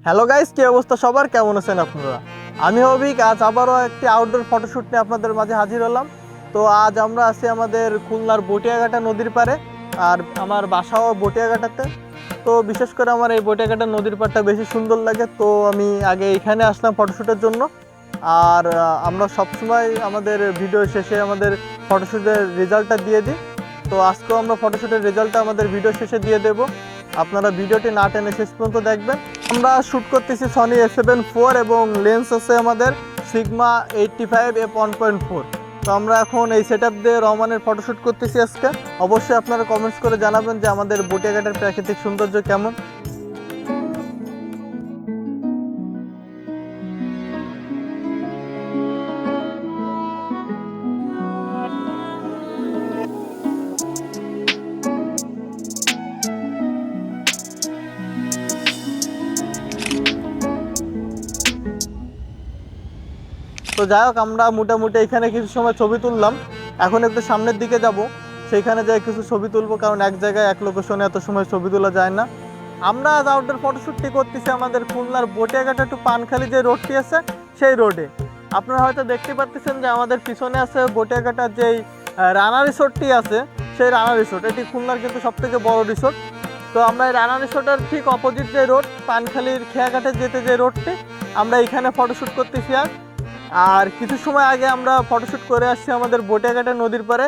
Hello guys, কি অবস্থা সবার? কেমন আছেন আপনারা? আমি অভিক। আজ আবারও একটি আউটডোর ফটোশ্যুট নিয়ে আপনাদের মাঝে হাজির হলাম। তো আজ আমরা আছি আমাদের খুলনার বটিয়াঘাটা নদীর পাড়ে, আর আমার বাসাও বটিয়াঘাটাতে। তো বিশেষ করে আমার এই বটিয়াঘাটা নদীর পাড়টা বেশি সুন্দর লাগে, তো আমি আগে এখানে আসলাম ফটোশ্যুটের জন্য। আর আমরা সবসময় আমাদের ভিডিও শেষে আমাদের ফটোশ্যুটের রেজাল্টটা দিয়ে দিই। তো আজকেও আমরা ফটোশ্যুটের রেজাল্টটা আমাদের ভিডিও শেষে দিয়ে দেব। আপনারা ভিডিওটি না টেনে শেষ পর্যন্ত দেখবেন। আমরা শ্যুট করতেছি সনি A7 IV এবং লেন্স আছে আমাদের সিগমা 85f1.4। তো আমরা এখন এই সেট আপ দিয়ে রহমানের ফটোশ্যুট করতেছি আজকে। অবশ্যই আপনারা কমেন্টস করে জানাবেন যে আমাদের বটিয়াঘাটের প্রাকৃতিক সৌন্দর্য কেমন। তো যাই হোক, আমরা মোটামুটি এখানে কিছু সময় ছবি তুললাম। এখন একটু সামনের দিকে যাব, সেইখানে যাই কিছু ছবি তুলবো, কারণ এক জায়গায় এক লোকেশনে এত সময় ছবি তোলা যায় না। আমরা আজ আউটডোর ফটোশ্যুটটি করতেছি আমাদের খুলনার বটিয়াঘাটা টু পানখালি যে রোডটি আছে সেই রোডে। আপনারা হয়তো দেখতে পাচ্ছেন যে আমাদের পিছনে আছে বটিয়াঘাটার যেই রানা রিসোর্টটি আছে, সেই রানা রিসোর্ট। এটি খুলনার কিন্তু সবথেকে বড় রিসোর্ট। তো আমরা এই রানা রিসোর্টের ঠিক অপোজিট যে রোড, পানখালির খেয়াঘাটে যেতে যে রোডটি, আমরা এইখানে ফটোশ্যুট করতেছি। আর কিছু সময় আগে আমরা ফটোশ্যুট করে আসছি আমাদের বটিয়াঘাটা নদীর পাড়ে।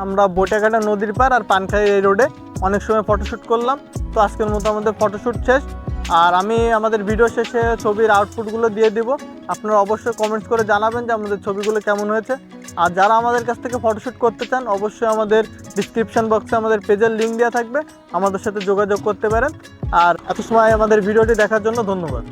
আমরা বটিয়াঘাটা নদীর পাড় আর পানখালি এই রোডে অনেক সময় ফটোশ্যুট করলাম। তো আজকের মতো আমাদের ফটোশ্যুট শেষ। আর আমি আমাদের ভিডিও শেষে ছবির আউটপুটগুলো দিয়ে দিব। আপনারা অবশ্যই কমেন্টস করে জানাবেন যে আমাদের ছবিগুলো কেমন হয়েছে। আর যারা আমাদের কাছ থেকে ফটোশ্যুট করতে চান, অবশ্যই আমাদের ডিসক্রিপশন বক্সে আমাদের পেজের লিঙ্ক দেওয়া থাকবে, আমাদের সাথে যোগাযোগ করতে পারেন। আর এত সময় আমাদের ভিডিওটি দেখার জন্য ধন্যবাদ।